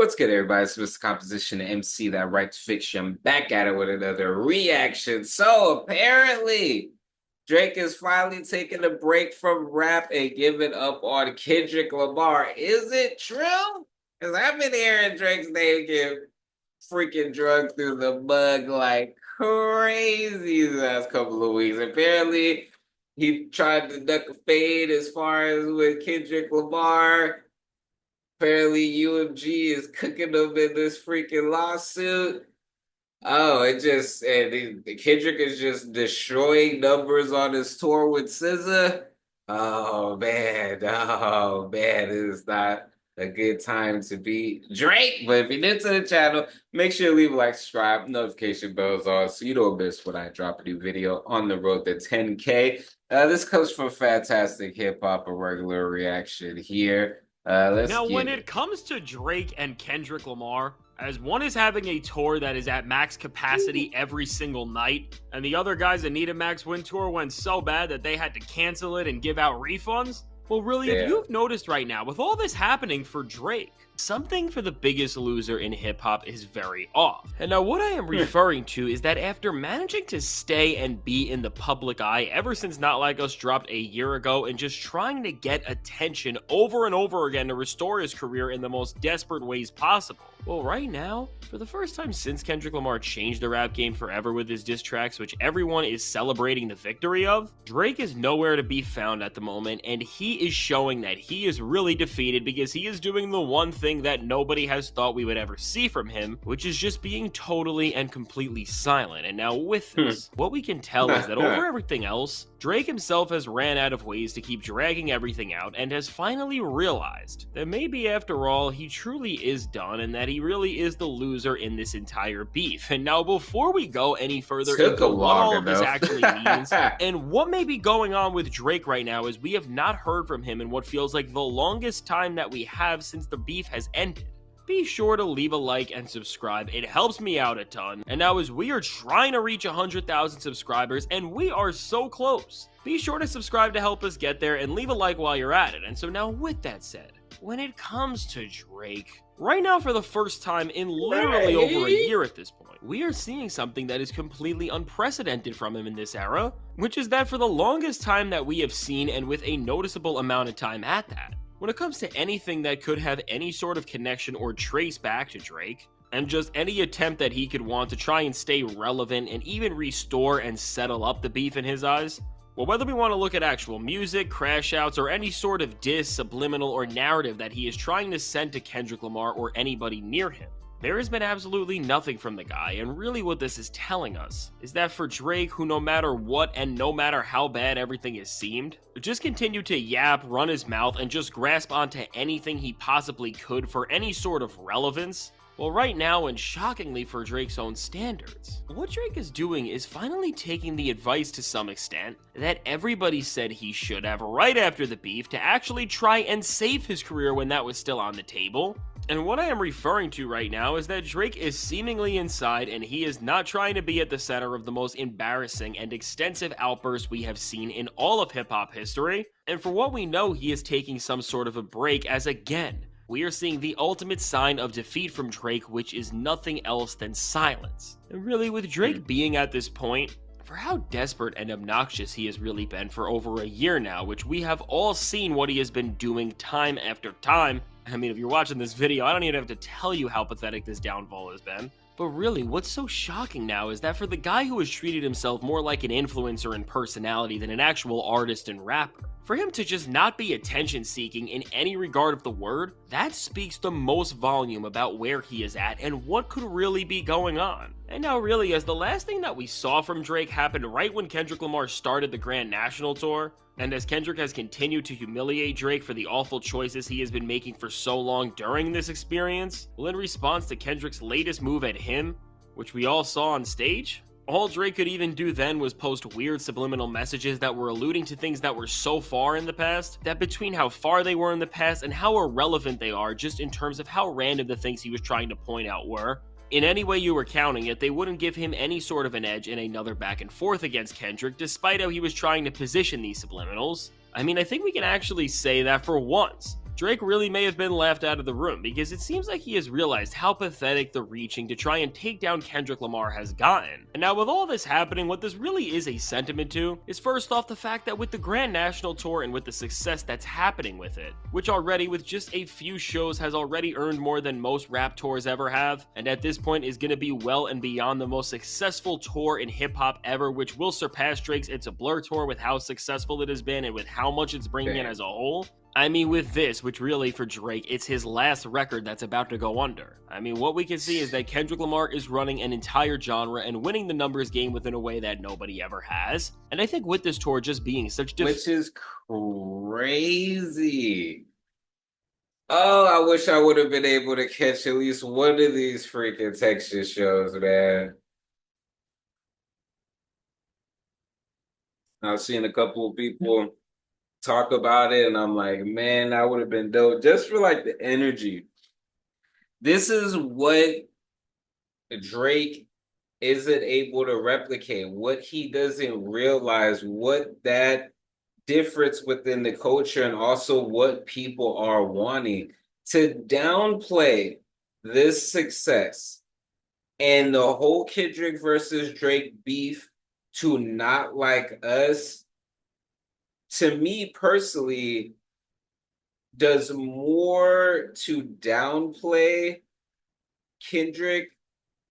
What's good, everybody? It's Mr. Composition, MC, that writes fiction, back at it with another reaction. So, apparently, Drake is finally taking a break from rap and giving up on Kendrick Lamar. Is it true? Because I've been hearing Drake's name get freaking drugged through the mug like crazy the last couple of weeks. Apparently, he tried to duck a fade as far as with Kendrick Lamar. Apparently, UMG is cooking them in this freaking lawsuit. Oh, the Kendrick is just destroying numbers on his tour with SZA. Oh man, it is not a good time to be Drake. But if you're new to the channel, make sure you leave a like, subscribe, notification bells on so you don't miss when I drop a new video on the road to 10K. This comes from Fantastic Hip Hop, a regular reaction here. Let's Now, get when it. it comes to Drake and Kendrick Lamar, as one is having a tour that is at max capacity every single night, and the other guy's Anita Max Win tour went so bad that they had to cancel it and give out refunds, well, really, if you've noticed right now, with all this happening for Drake, something for the biggest loser in hip-hop is very off. And now what I am referring to is that after managing to stay and be in the public eye ever since Not Like Us dropped a year ago and just trying to get attention over and over again to restore his career in the most desperate ways possible, well, right now, for the first time since Kendrick Lamar changed the rap game forever with his diss tracks, which everyone is celebrating the victory of, Drake is nowhere to be found at the moment, and he is showing that he is really defeated because he is doing the one thing that nobody has thought we would ever see from him, which is just being totally and completely silent. And now with this, what we can tell is that over everything else, Drake himself has ran out of ways to keep dragging everything out and has finally realized that maybe after all, he truly is done and that he really is the loser in this entire beef. And now before we go any further into what all of this actually means and what may be going on with Drake right now, is we have not heard from him in what feels like the longest time that we have since the beef has ended. Be sure to leave a like and subscribe, it helps me out a ton. And now as we are trying to reach 100,000 subscribers, and we are so close, be sure to subscribe to help us get there and leave a like while you're at it. And so now with that said, when it comes to Drake, right now for the first time in literally over a year at this point, we are seeing something that is completely unprecedented from him in this era, which is that for the longest time that we have seen, and with a noticeable amount of time at that, when it comes to anything that could have any sort of connection or trace back to Drake, and just any attempt that he could want to try and stay relevant and even restore and settle up the beef in his eyes, well, whether we want to look at actual music, crash outs, or any sort of diss, subliminal, or narrative that he is trying to send to Kendrick Lamar or anybody near him, there has been absolutely nothing from the guy. And really what this is telling us is that for Drake, who no matter what and no matter how bad everything has seemed, just continued to yap, run his mouth, and just grasp onto anything he possibly could for any sort of relevance, well, right now, and shockingly for Drake's own standards, what Drake is doing is finally taking the advice to some extent that everybody said he should have right after the beef to actually try and save his career when that was still on the table. And what I am referring to right now is that Drake is seemingly inside, and he is not trying to be at the center of the most embarrassing and extensive outburst we have seen in all of hip-hop history. And for what we know, he is taking some sort of a break, as again, we are seeing the ultimate sign of defeat from Drake, which is nothing else than silence. And really, with Drake being at this point, for how desperate and obnoxious he has really been for over a year now, which we have all seen what he has been doing time after time. I mean, if you're watching this video, I don't even have to tell you how pathetic this downfall has been. But really, what's so shocking now is that for the guy who has treated himself more like an influencer in personality than an actual artist and rapper, for him to just not be attention-seeking in any regard of the word, that speaks the most volume about where he is at and what could really be going on. And now really, as the last thing that we saw from Drake happened right when Kendrick Lamar started the Grand National Tour, and as Kendrick has continued to humiliate Drake for the awful choices he has been making for so long during this experience, well, in response to Kendrick's latest move at him, which we all saw on stage, all Drake could even do then was post weird subliminal messages that were alluding to things that were so far in the past, that between how far they were in the past and how irrelevant they are just in terms of how random the things he was trying to point out were, in any way you were counting it, they wouldn't give him any sort of an edge in another back and forth against Kendrick, despite how he was trying to position these subliminals. I mean, I think we can actually say that for once, Drake really may have been laughed out of the room because it seems like he has realized how pathetic the reaching to try and take down Kendrick Lamar has gotten. And now with all this happening, what this really is a sentiment to is first off the fact that with the Grand National Tour and with the success that's happening with it, which already with just a few shows has already earned more than most rap tours ever have, and at this point is going to be well and beyond the most successful tour in hip-hop ever, which will surpass Drake's It's a Blur tour with how successful it has been and with how much it's bringing in as a whole. I mean, with this, which really for Drake, it's his last record that's about to go under. I mean, what we can see is that Kendrick Lamar is running an entire genre and winning the numbers game within a way that nobody ever has. And I think with this tour just being such which is crazy. Oh, I wish I would have been able to catch at least one of these freaking Texas shows, man. I've seen a couple of people talk about it, and I'm like, man, that would have been dope just for like the energy. This is what Drake isn't able to replicate, what he doesn't realize, what that difference within the culture, and also what people are wanting to downplay this success and the whole Kendrick versus Drake beef to not like us, to me personally, does more to downplay Kendrick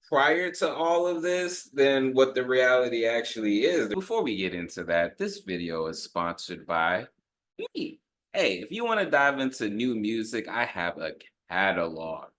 prior to all of this than what the reality actually is. Before we get into that, this video is sponsored by me. Hey, if you want to dive into new music, I have a catalog.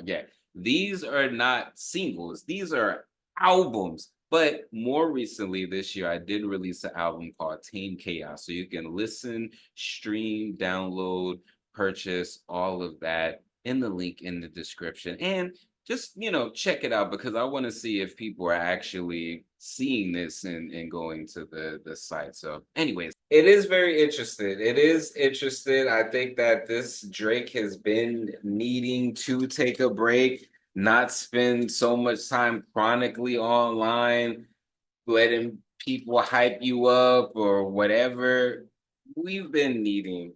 Yeah. These are not singles, these are albums. But more recently this year, I did release an album called Tame Chaos. So you can listen, stream, download, purchase, all of that in the link in the description. And just, check it out because I want to see if people are actually seeing this and going to the site. So anyways, it is very interesting. It is interesting. I think that this Drake has been needing to take a break, not spend so much time chronically online, letting people hype you up or whatever. We've been needing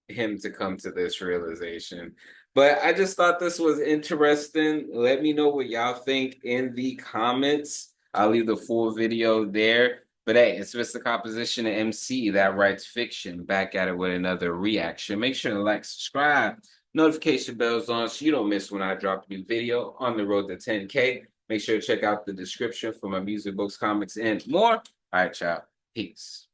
him to come to this realization. But I just thought this was interesting. Let me know what y'all think in the comments. I'll leave the full video there. But hey, it's Mr. Composition and MC that writes fiction. Back at it with another reaction. Make sure to like, subscribe, notification bells on so you don't miss when I drop a new video on the road to 10K. Make sure to check out the description for my music, books, comics, and more. All right, y'all. Peace.